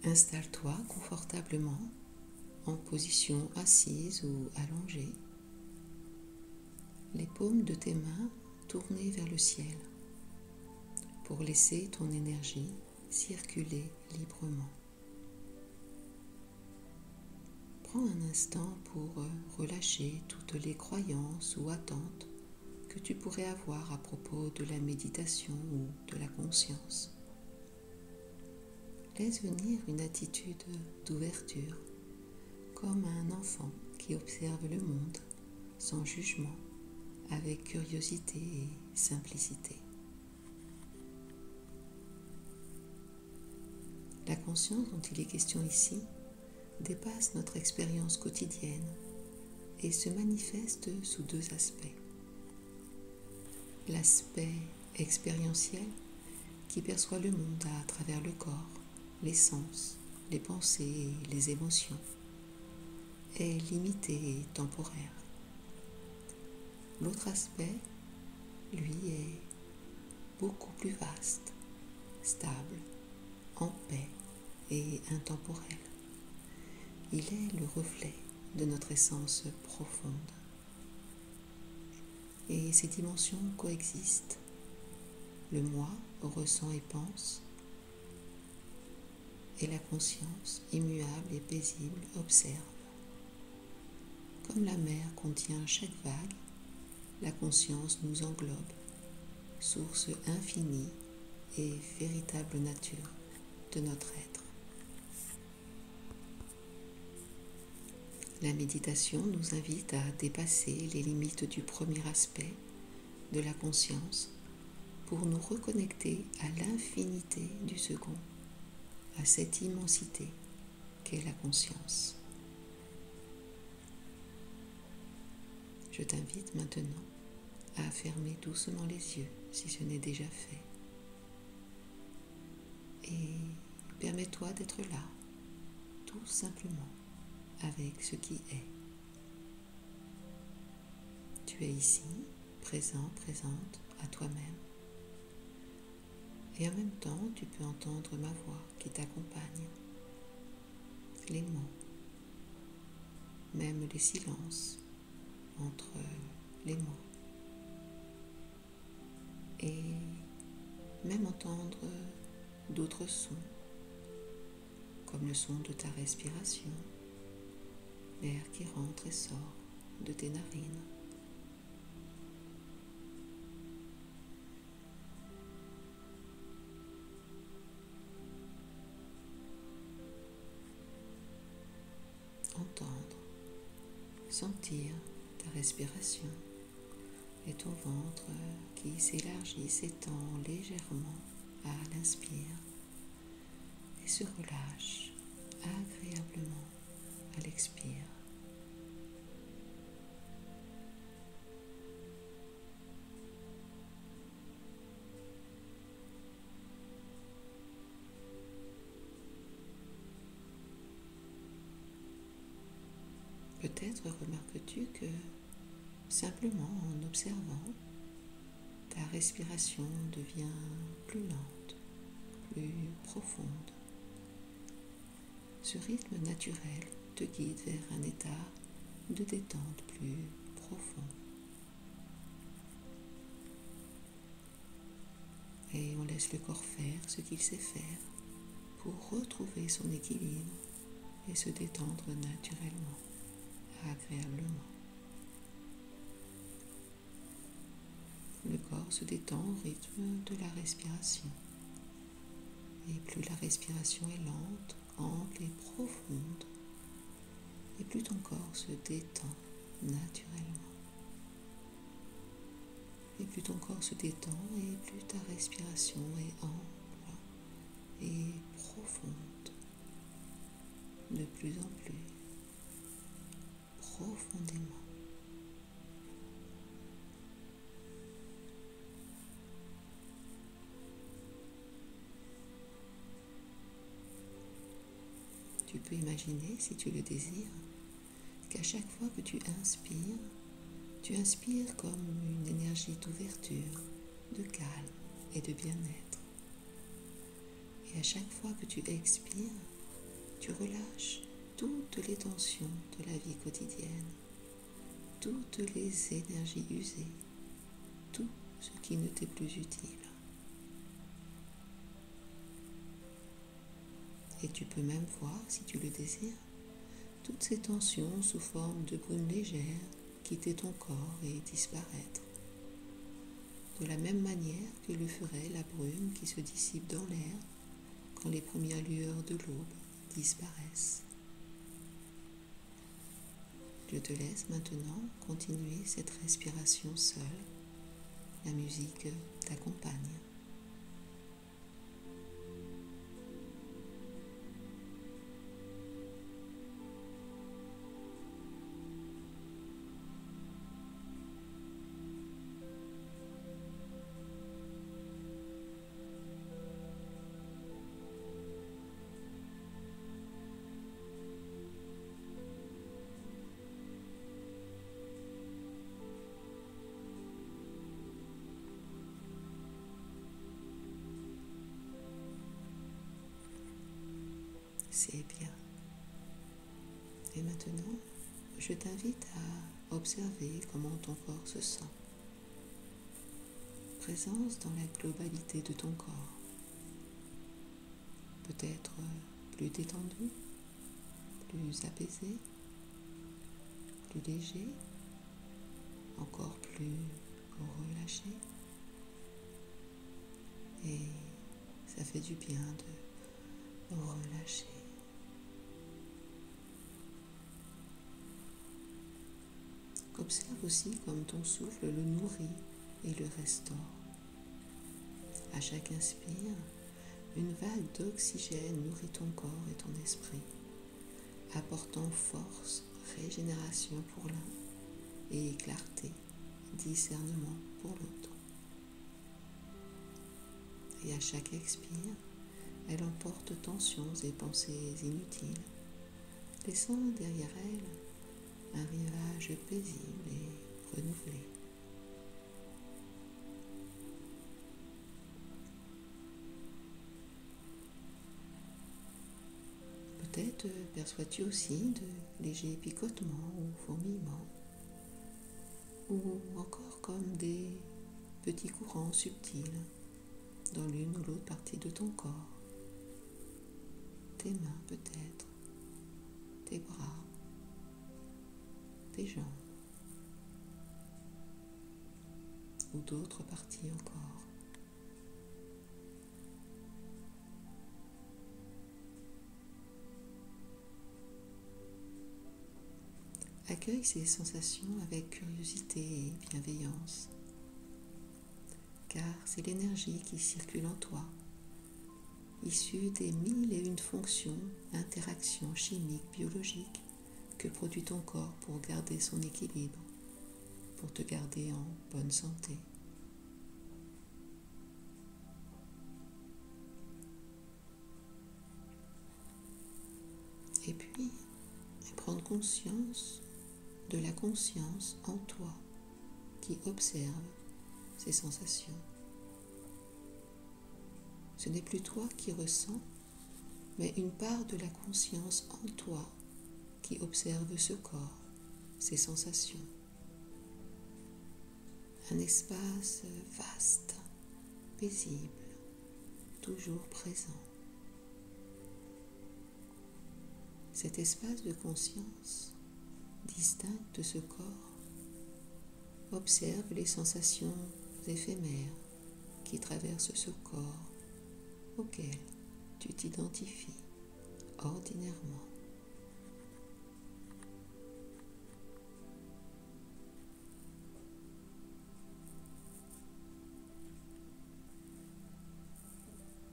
Installe-toi confortablement en position assise ou allongée, les paumes de tes mains tournées vers le ciel pour laisser ton énergie circuler librement. Prends un instant pour relâcher toutes les croyances ou attentes que tu pourrais avoir à propos de la méditation ou de la conscience. Laisse venir une attitude d'ouverture, comme un enfant qui observe le monde sans jugement, avec curiosité et simplicité. La conscience dont il est question ici dépasse notre expérience quotidienne et se manifeste sous deux aspects. L'aspect expérientiel qui perçoit le monde à travers le corps, les sens, les pensées et les émotions est limité et temporaire. L'autre aspect, lui, est beaucoup plus vaste, stable, en paix et intemporel. Il est le reflet de notre essence profonde. Et ces dimensions coexistent. Le moi ressent et pense, et la conscience, immuable et paisible, observe. Comme la mer contient chaque vague, la conscience nous englobe, source infinie et véritable nature de notre être. La méditation nous invite à dépasser les limites du premier aspect de la conscience pour nous reconnecter à l'infinité du second, à cette immensité qu'est la conscience. Je t'invite maintenant à fermer doucement les yeux si ce n'est déjà fait. Et permets-toi d'être là, tout simplement, avec ce qui est. Tu es ici, présent, présente à toi-même. Et en même temps, tu peux entendre ma voix qui t'accompagne. Les mots, même les silences entre les mots. Et même entendre d'autres sons, comme le son de ta respiration, l'air qui rentre et sort de tes narines. Entendre, sentir ta respiration et ton ventre qui s'élargit, s'étend légèrement à l'inspire et se relâche agréablement à l'expire. Peut-être remarques-tu que simplement en observant, ta respiration devient plus lente, plus profonde. Ce rythme naturel te guide vers un état de détente plus profond. Et on laisse le corps faire ce qu'il sait faire pour retrouver son équilibre et se détendre naturellement, agréablement. Le corps se détend au rythme de la respiration. Et plus la respiration est lente, ample et profonde, et plus ton corps se détend naturellement. Et plus ton corps se détend, et plus ta respiration est ample et profonde, de plus en plus profondément. Tu peux imaginer, si tu le désires, qu'à chaque fois que tu inspires comme une énergie d'ouverture, de calme et de bien-être. Et à chaque fois que tu expires, tu relâches toutes les tensions de la vie quotidienne, toutes les énergies usées, tout ce qui ne t'est plus utile. Et tu peux même voir, si tu le désires, toutes ces tensions sous forme de brume légère quitter ton corps et disparaître. De la même manière que le ferait la brume qui se dissipe dans l'air quand les premières lueurs de l'aube disparaissent. Je te laisse maintenant continuer cette respiration seule. La musique t'accompagne. C'est bien. Et maintenant, je t'invite à observer comment ton corps se sent. Présence dans la globalité de ton corps. Peut-être plus détendu, plus apaisé, plus léger, encore plus relâché. Et ça fait du bien de relâcher. Observe aussi comme ton souffle le nourrit et le restaure. À chaque inspire, une vague d'oxygène nourrit ton corps et ton esprit, apportant force, régénération pour l'un et clarté, discernement pour l'autre. Et à chaque expire, elle emporte tensions et pensées inutiles, laissant derrière elle un rivage paisible et renouvelé. Peut-être perçois-tu aussi de légers picotements ou fourmillements, ou encore comme des petits courants subtils dans l'une ou l'autre partie de ton corps. Tes mains peut-être, tes bras, tes jambes, ou d'autres parties encore. Accueille ces sensations avec curiosité et bienveillance, car c'est l'énergie qui circule en toi, issue des 1001 fonctions, interactions chimiques, biologiques que produit ton corps pour garder son équilibre, pour te garder en bonne santé. Et puis, prendre conscience de la conscience en toi qui observe ces sensations. Ce n'est plus toi qui ressens, mais une part de la conscience en toi qui observe ce corps, ces sensations. Un espace vaste, paisible, toujours présent. Cet espace de conscience, distinct de ce corps, observe les sensations éphémères qui traversent ce corps auquel tu t'identifies ordinairement.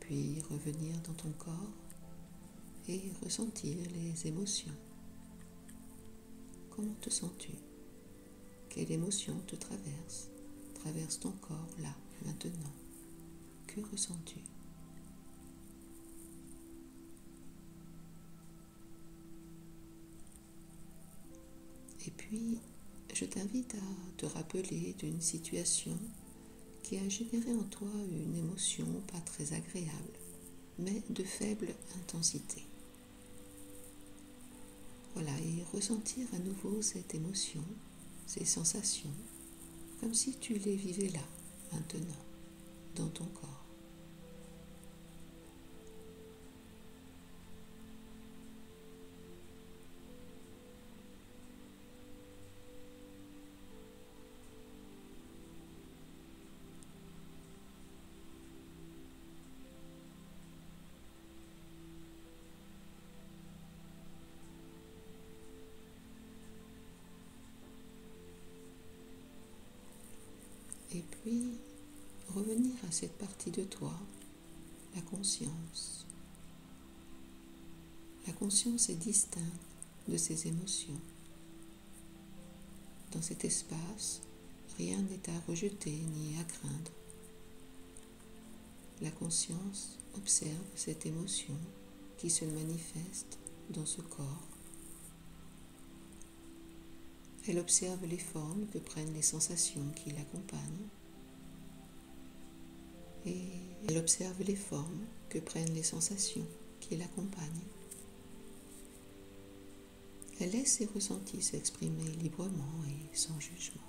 Puis revenir dans ton corps et ressentir les émotions. Comment te sens-tu? Quelle émotion te traverse ton corps là, maintenant? Que ressens-tu? Et puis, je t'invite à te rappeler d'une situation qui a généré en toi une émotion pas très agréable, mais de faible intensité. Voilà, et ressentir à nouveau cette émotion, ces sensations, comme si tu les vivais là, maintenant, dans ton corps. Et puis, revenir à cette partie de toi, la conscience. La conscience est distincte de ces émotions. Dans cet espace, rien n'est à rejeter ni à craindre. La conscience observe cette émotion qui se manifeste dans ce corps. Elle observe les formes que prennent les sensations qui l'accompagnent. Et elle observe les formes que prennent les sensations qui l'accompagnent. Elle laisse ses ressentis s'exprimer librement et sans jugement.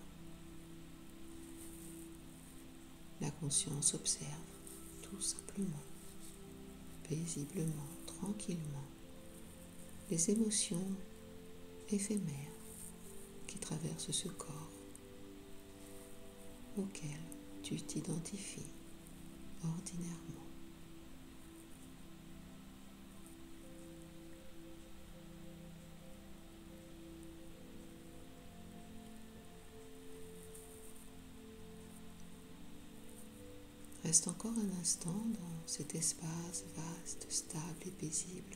La conscience observe tout simplement, paisiblement, tranquillement, les émotions éphémères qui traversent ce corps auquel tu t'identifies ordinairement. Reste encore un instant dans cet espace vaste, stable et paisible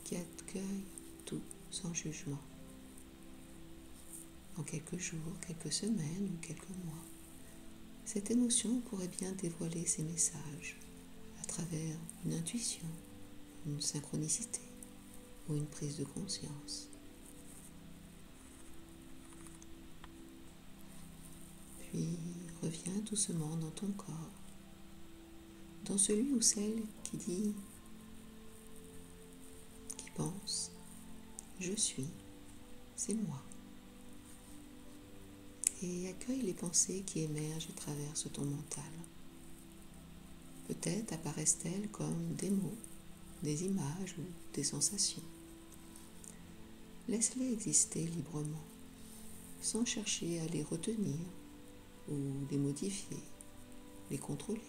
qui accueille tout sans jugement. En quelques jours, quelques semaines ou quelques mois, cette émotion pourrait bien dévoiler ses messages à travers une intuition, une synchronicité ou une prise de conscience. Puis reviens doucement dans ton corps, dans celui ou celle qui dit, qui pense, je suis, c'est moi. Et accueille les pensées qui émergent et traversent ton mental. Peut-être apparaissent-elles comme des mots, des images ou des sensations. Laisse-les exister librement, sans chercher à les retenir ou les modifier, les contrôler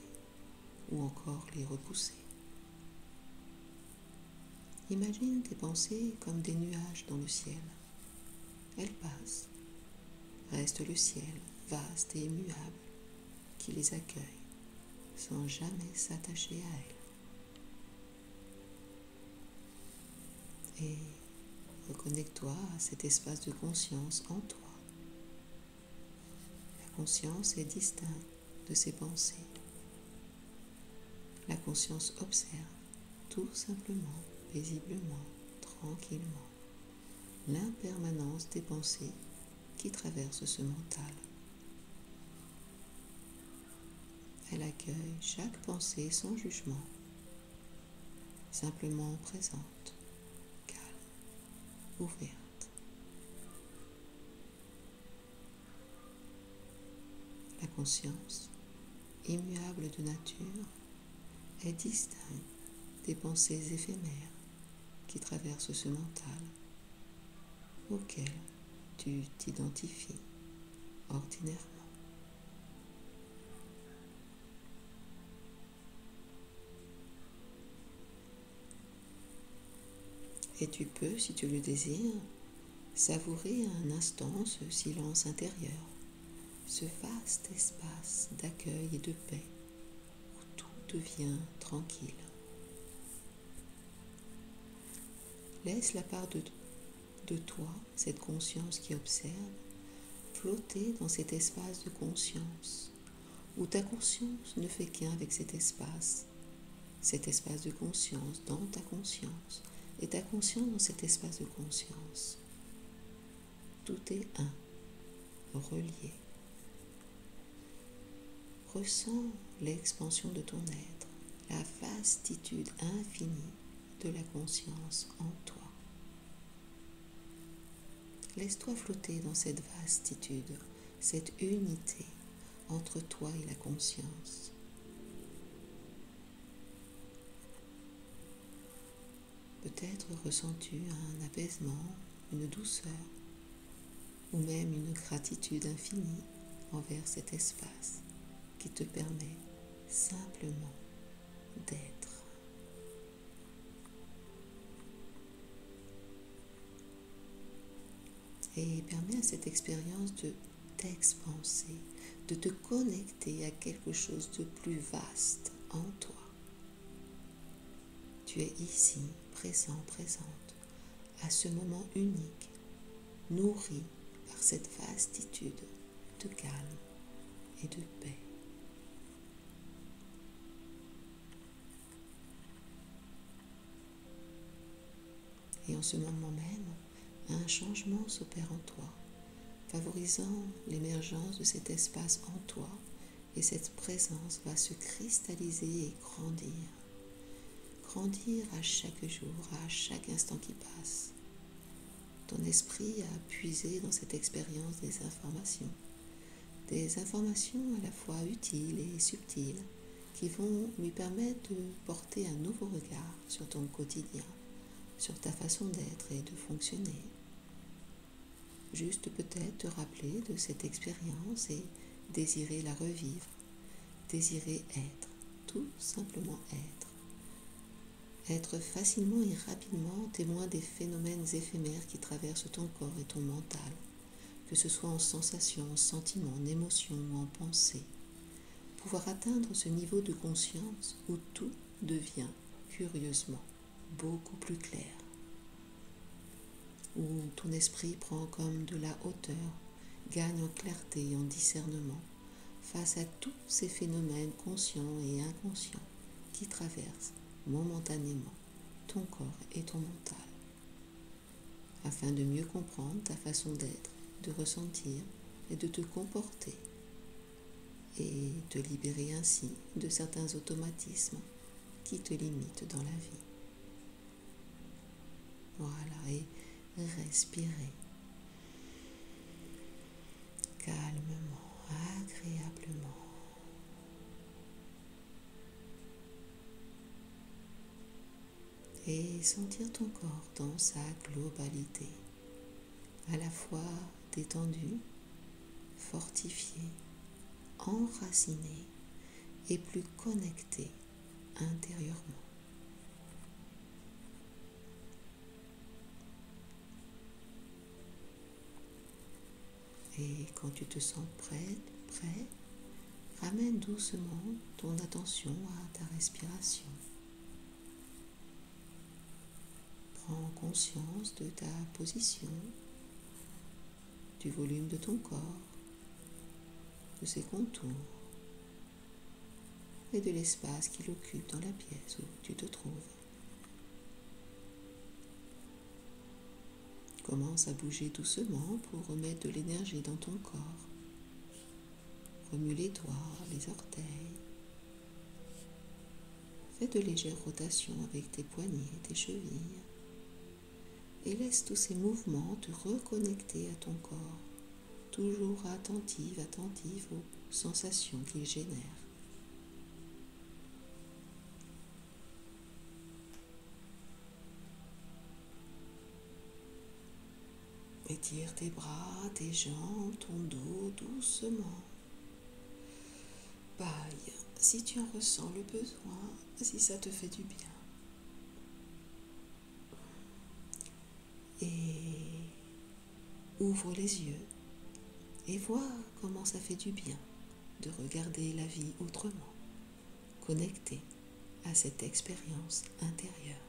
ou encore les repousser. Imagine tes pensées comme des nuages dans le ciel. Elles passent. Reste le ciel, vaste et immuable, qui les accueille, sans jamais s'attacher à elles. Et reconnecte-toi à cet espace de conscience en toi. La conscience est distincte de ses pensées. La conscience observe, tout simplement, paisiblement, tranquillement, l'impermanence des pensées qui traverse ce mental. Elle accueille chaque pensée sans jugement, simplement présente, calme, ouverte. La conscience, immuable de nature, est distincte des pensées éphémères qui traversent ce mental auquel tu t'identifies ordinairement. Et tu peux, si tu le désires, savourer un instant ce silence intérieur, ce vaste espace d'accueil et de paix où tout devient tranquille. Laisse la part de toi, cette conscience qui observe, flotter dans cet espace de conscience, où ta conscience ne fait qu'un avec cet espace de conscience dans ta conscience, et ta conscience dans cet espace de conscience. Tout est un, relié. Ressens l'expansion de ton être, la vastitude infinie de la conscience en toi. Laisse-toi flotter dans cette vastitude, cette unité entre toi et la conscience. Peut-être ressens-tu un apaisement, une douceur, ou même une gratitude infinie envers cet espace qui te permet simplement d'être. Et permets à cette expérience de t'expanser, de te connecter à quelque chose de plus vaste en toi. Tu es ici, présent, présente, à ce moment unique, nourri par cette vastitude de calme et de paix. Et en ce moment même, un changement s'opère en toi, favorisant l'émergence de cet espace en toi, et cette présence va se cristalliser et grandir. Grandir à chaque jour, à chaque instant qui passe. Ton esprit a puisé dans cette expérience des informations à la fois utiles et subtiles, qui vont lui permettre de porter un nouveau regard sur ton quotidien, sur ta façon d'être et de fonctionner. Juste peut-être te rappeler de cette expérience et désirer la revivre, désirer être, tout simplement être. Être facilement et rapidement témoin des phénomènes éphémères qui traversent ton corps et ton mental, que ce soit en sensations, en sentiments, en émotions ou en pensées. Pouvoir atteindre ce niveau de conscience où tout devient, curieusement, beaucoup plus clair. Où ton esprit prend comme de la hauteur, gagne en clarté et en discernement face à tous ces phénomènes conscients et inconscients qui traversent momentanément ton corps et ton mental, afin de mieux comprendre ta façon d'être, de ressentir et de te comporter, et te libérer ainsi de certains automatismes qui te limitent dans la vie. Voilà, et respirez calmement, agréablement. Et sentir ton corps dans sa globalité, à la fois détendu, fortifié, enraciné et plus connecté intérieurement. Et quand tu te sens prêt, ramène doucement ton attention à ta respiration. Prends conscience de ta position, du volume de ton corps, de ses contours et de l'espace qu'il occupe dans la pièce où tu te trouves. Commence à bouger doucement pour remettre de l'énergie dans ton corps. Remue les doigts, les orteils. Fais de légères rotations avec tes poignets, tes chevilles. Et laisse tous ces mouvements te reconnecter à ton corps, toujours attentif aux sensations qu'ils génèrent. Étire tes bras, tes jambes, ton dos doucement. Baille si tu en ressens le besoin, si ça te fait du bien. Et ouvre les yeux et vois comment ça fait du bien de regarder la vie autrement, connecté à cette expérience intérieure.